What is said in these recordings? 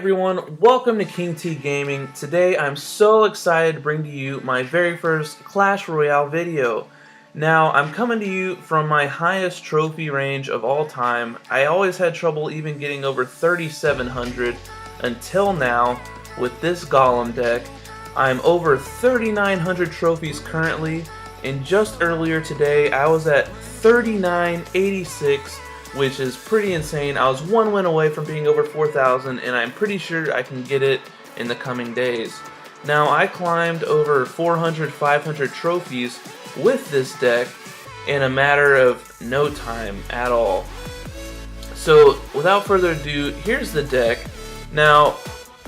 everyone, welcome to King T Gaming. Today I'm so excited to bring to you my very first Clash Royale video. Now I'm coming to you from my highest trophy range of all time. I always had trouble even getting over 3,700 until now with this Golem deck. I'm over 3,900 trophies currently, and just earlier today I was at 3,986, which is pretty insane. I was one win away from being over 4,000, and I'm pretty sure I can get it in the coming days. Now, I climbed over 400, 500 trophies with this deck in a matter of no time at all. So, without further ado, here's the deck. Now,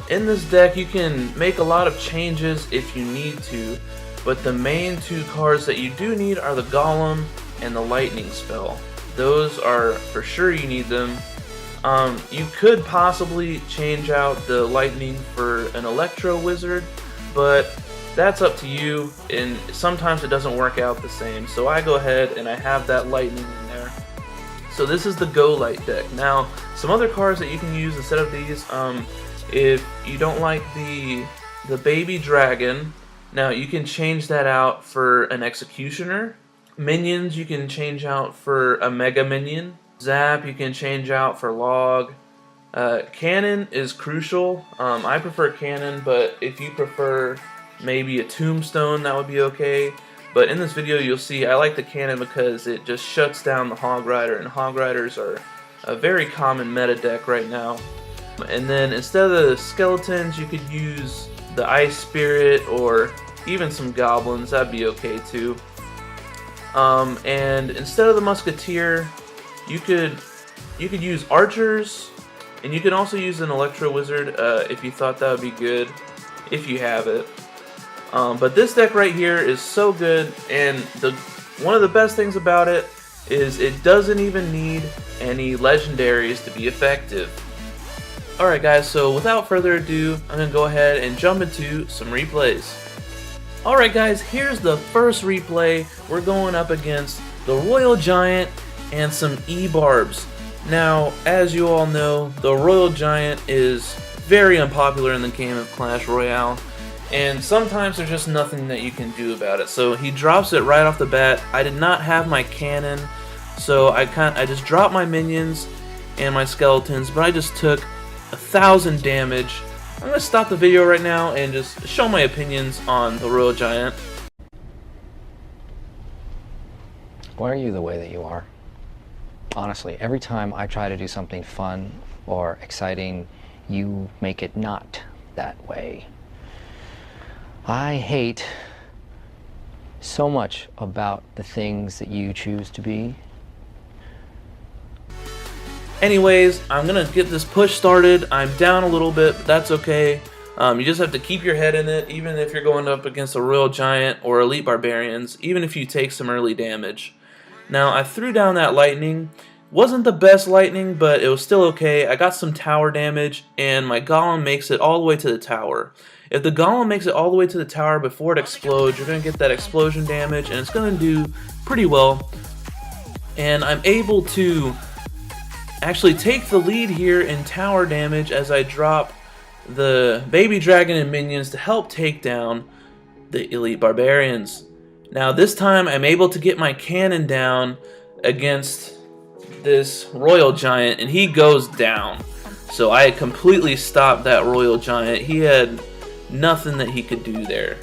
in this deck, you can make a lot of changes if you need to, but the main two cards that you do need are the Golem and the Lightning spell. Those are for sure you need them. You could possibly change out the Lightning for an Electro Wizard, but that's up to you, and sometimes it doesn't work out the same. So I go ahead and I have that Lightning in there. So this is the GoLight deck. Now, some other cards that you can use instead of these, if you don't like the baby dragon, now you can change that out for an Executioner. Minions you can change out for a Mega Minion. Zap you can change out for Log. Cannon is crucial. I prefer Cannon, but if you prefer maybe a Tombstone, that would be okay. But in this video you'll see I like the Cannon because it just shuts down the Hog Rider, and Hog Riders are a very common meta deck right now. And then instead of the Skeletons you could use the Ice Spirit or even some Goblins, that'd be okay too. And instead of the Musketeer, you could use Archers, and you can also use an Electro Wizard if you thought that would be good, if you have it. But this deck right here is so good, and one of the best things about it is it doesn't even need any legendaries to be effective. Alright guys, so without further ado, I'm going to go ahead and jump into some replays. Alright guys, here's the first replay. We're going up against the Royal Giant and some EBarbs. Now, as you all know, the Royal Giant is very unpopular in the game of Clash Royale, and sometimes there's just nothing that you can do about it. So he drops it right off the bat. I did not have my cannon, so I just dropped my minions and my skeletons, but I just took 1,000 damage. I'm going to stop the video right now and just show my opinions on the Royal Giant. Why are you the way that you are? Honestly, every time I try to do something fun or exciting, you make it not that way. I hate so much about the things that you choose to be. Anyways, I'm going to get this push started. I'm down a little bit, but that's okay. You just have to keep your head in it, even if you're going up against a Royal Giant or Elite Barbarians, even if you take some early damage. Now, I threw down that Lightning. Wasn't the best Lightning, but it was still okay. I got some tower damage, and my Golem makes it all the way to the tower. If the Golem makes it all the way to the tower before it explodes, you're going to get that explosion damage, and it's going to do pretty well. And I'm able to actually take the lead here in tower damage as I drop the baby dragon and minions to help take down the Elite Barbarians. Now this time I'm able to get my cannon down against this Royal Giant, and he goes down. So I completely stopped that Royal Giant. He had nothing that he could do there.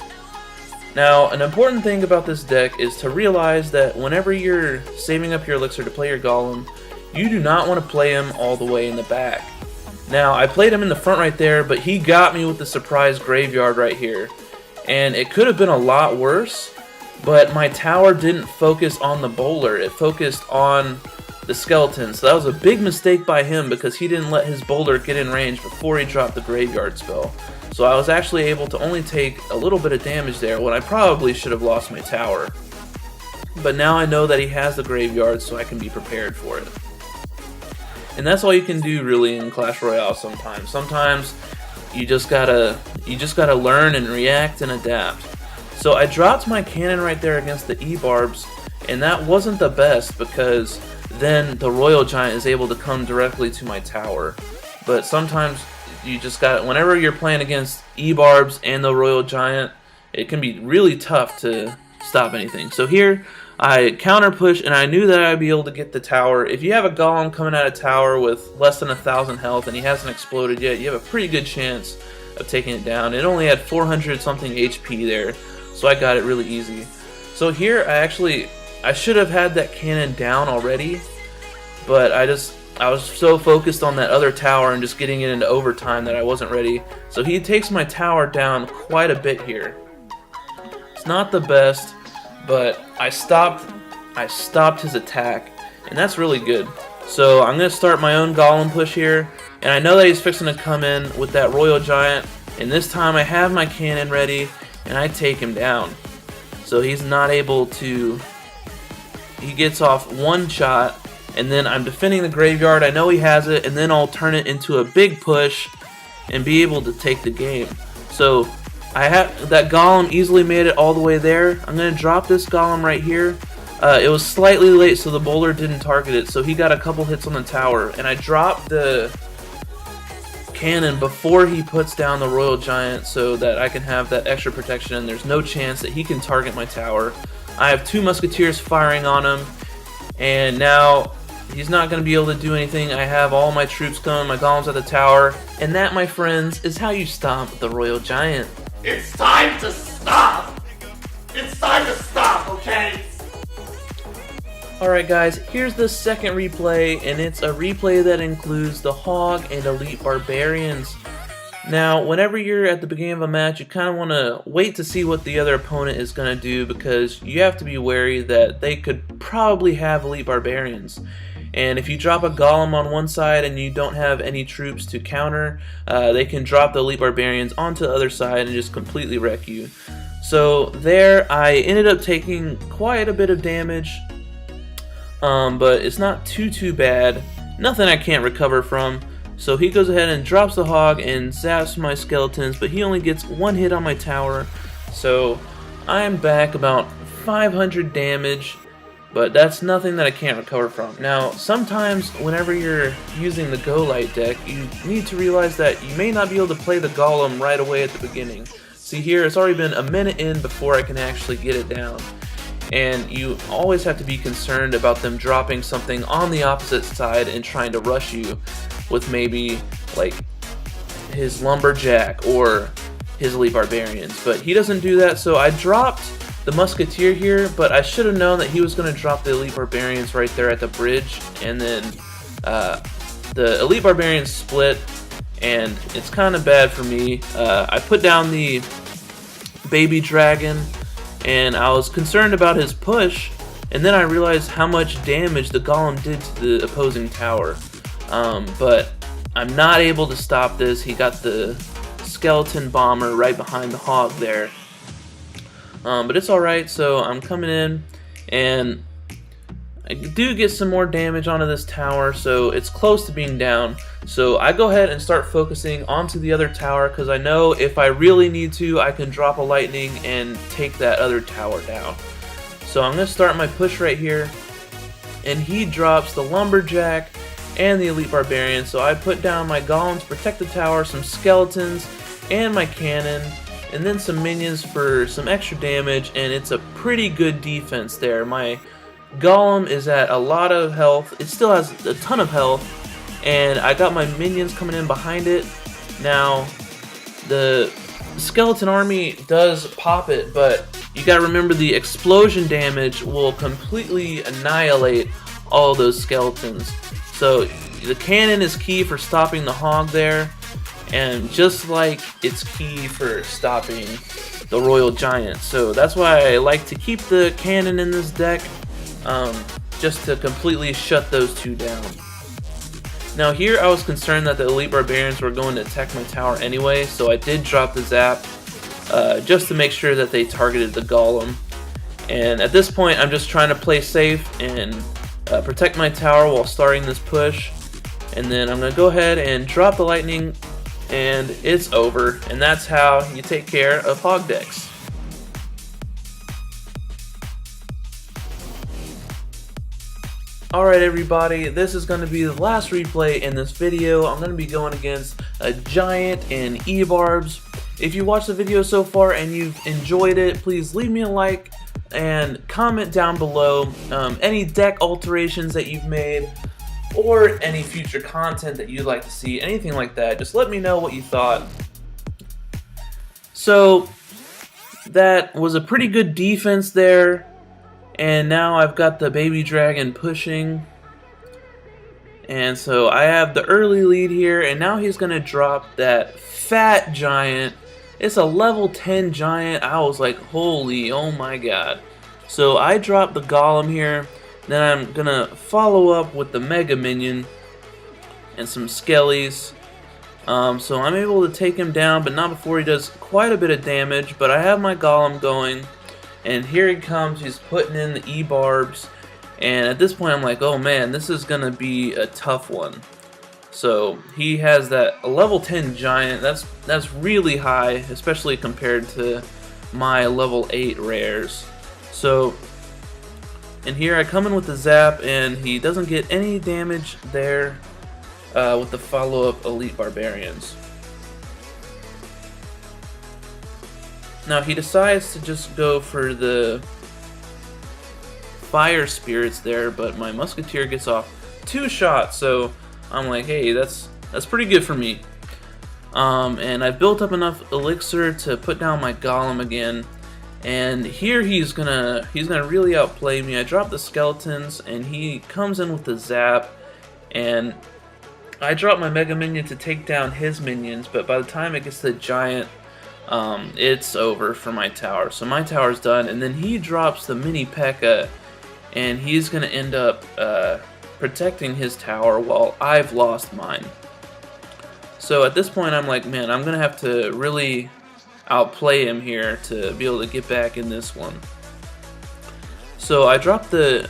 Now, an important thing about this deck is to realize that whenever you're saving up your elixir to play your Golem, you do not want to play him all the way in the back. Now, I played him in the front right there, but he got me with the surprise graveyard right here. And it could have been a lot worse, but my tower didn't focus on the bowler. It focused on the skeleton. So that was a big mistake by him because he didn't let his bowler get in range before he dropped the graveyard spell. So I was actually able to only take a little bit of damage there when I probably should have lost my tower. But now I know that he has the graveyard, so I can be prepared for it. And that's all you can do really in Clash Royale sometimes. Sometimes you just gotta learn and react and adapt. So I dropped my cannon right there against the EBarbs, and that wasn't the best because then the Royal Giant is able to come directly to my tower. But sometimes you just got, whenever you're playing against EBarbs and the Royal Giant, it can be really tough to stop anything. So here I counter push, and I knew that I'd be able to get the tower. If you have a golem coming out of tower with less than 1,000 health and he hasn't exploded yet, you have a pretty good chance of taking it down. It only had 400 something HP there, so I got it really easy. So here I should have had that cannon down already, but I was so focused on that other tower and just getting it into overtime that I wasn't ready. So he takes my tower down quite a bit here. It's not the best, but I stopped his attack, and that's really good. So I'm going to start my own golem push here, and I know that he's fixing to come in with that Royal Giant, and this time I have my cannon ready, and I take him down. So he's not able to, he gets off one shot, and then I'm defending the graveyard. I know he has it, and then I'll turn it into a big push and be able to take the game. So I have that golem easily made it all the way there. I'm going to drop this golem right here. It was slightly late, so the bowler didn't target it, so he got a couple hits on the tower, and I dropped the cannon before he puts down the Royal Giant so that I can have that extra protection, and there's no chance that he can target my tower. I have 2 Musketeers firing on him, and now he's not going to be able to do anything. I have all my troops coming, my golems at the tower, and that, my friends, is how you stop the Royal Giant. It's time to stop! It's time to stop, okay? Alright guys, here's the second replay, and it's a replay that includes the Hog and Elite Barbarians. Now, whenever you're at the beginning of a match, you kind of want to wait to see what the other opponent is going to do, because you have to be wary that they could probably have Elite Barbarians. And if you drop a golem on one side and you don't have any troops to counter, they can drop the Elite Barbarians onto the other side and just completely wreck you. So there, I ended up taking quite a bit of damage, but it's not too bad. Nothing I can't recover from. So he goes ahead and drops the hog and zaps my skeletons, but he only gets 1 hit on my tower. So I am back about 500 damage. But that's nothing that I can't recover from. Now, sometimes whenever you're using the GoLight deck, you need to realize that you may not be able to play the golem right away at the beginning. See here, it's already been a minute in before I can actually get it down. And you always have to be concerned about them dropping something on the opposite side and trying to rush you with maybe like his lumberjack or his Elite Barbarians. But he doesn't do that, so I dropped the Musketeer here, but I should have known that he was going to drop the Elite Barbarians right there at the bridge, and then the Elite Barbarians split, and it's kind of bad for me. I put down the baby dragon, and I was concerned about his push, and then I realized how much damage the golem did to the opposing tower. But I'm not able to stop this. He got the skeleton bomber right behind the hog there. But it's alright, so I'm coming in, and I do get some more damage onto this tower, so it's close to being down. So I go ahead and start focusing onto the other tower, because I know if I really need to, I can drop a lightning and take that other tower down. So I'm going to start my push right here, and he drops the lumberjack and the Elite Barbarian, so I put down my golems to protect the tower, some skeletons, and my cannon, and then some minions for some extra damage, and it's a pretty good defense there. My golem is at a lot of health. It still has a ton of health, and I got my minions coming in behind it. Now, the skeleton army does pop it, but you gotta remember the explosion damage will completely annihilate all those skeletons. So the cannon is key for stopping the hog there, and just like it's key for stopping the Royal Giant. So that's why I like to keep the cannon in this deck, just to completely shut those two down. Now here I was concerned that the Elite Barbarians were going to attack my tower anyway, so I did drop the zap just to make sure that they targeted the golem. And at this point I'm just trying to play safe and protect my tower while starting this push. And then I'm going to go ahead and drop the lightning, and it's over. And that's how you take care of hog decks. Alright everybody, this is going to be the last replay in this video. I'm going to be going against a giant in EBarbs. If you watched the video so far and you've enjoyed it, please leave me a like and comment down below any deck alterations that you've made or any future content that you'd like to see, anything like that. Just let me know what you thought. So that was a pretty good defense there. And now I've got the baby dragon pushing. And so I have the early lead here, and now he's going to drop that fat giant. It's a level 10 giant. I was like, holy, oh my god. So I dropped the golem here. Then I'm going to follow up with the Mega Minion and some skellies. So I'm able to take him down, but not before he does quite a bit of damage. But I have my golem going. And here he comes, he's putting in the EBarbs, and at this point I'm like, oh man, this is gonna be a tough one. So he has that level 10 giant, that's really high, especially compared to my level 8 rares. So, and here I come in with the zap, and he doesn't get any damage there with the follow-up elite barbarians. Now he decides to just go for the fire spirits there, but my Musketeer gets off 2 shots, so I'm like, hey, that's pretty good for me. And I've built up enough elixir to put down my golem again, and here he's gonna really outplay me. I drop the skeletons, and he comes in with the zap, and I drop my Mega Minion to take down his minions, but by the time it gets to the giant, it's over for my tower. So my tower's done, and then he drops the mini P.E.K.K.A. and he's gonna end up protecting his tower while I've lost mine. So at this point I'm like, man, I'm gonna have to really outplay him here to be able to get back in this one. So I dropped the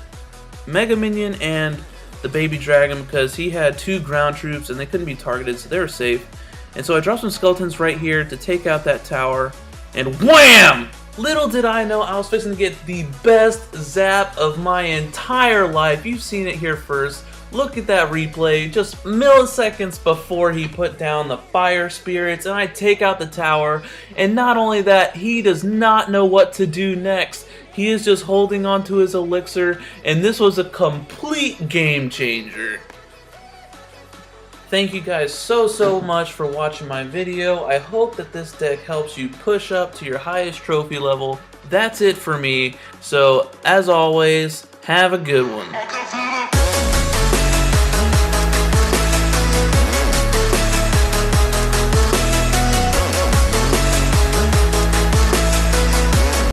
Mega Minion and the baby dragon because he had 2 ground troops and they couldn't be targeted, so they were safe. And so I dropped some skeletons right here to take out that tower, and wham! Little did I know I was fixing to get the best zap of my entire life. You've seen it here first. Look at that replay, just milliseconds before he put down the fire spirits, and I take out the tower, and not only that, he does not know what to do next. He is just holding on to his elixir, and this was a complete game changer. Thank you guys so much for watching my video. I hope that this deck helps you push up to your highest trophy level. That's it for me. So, as always, have a good one.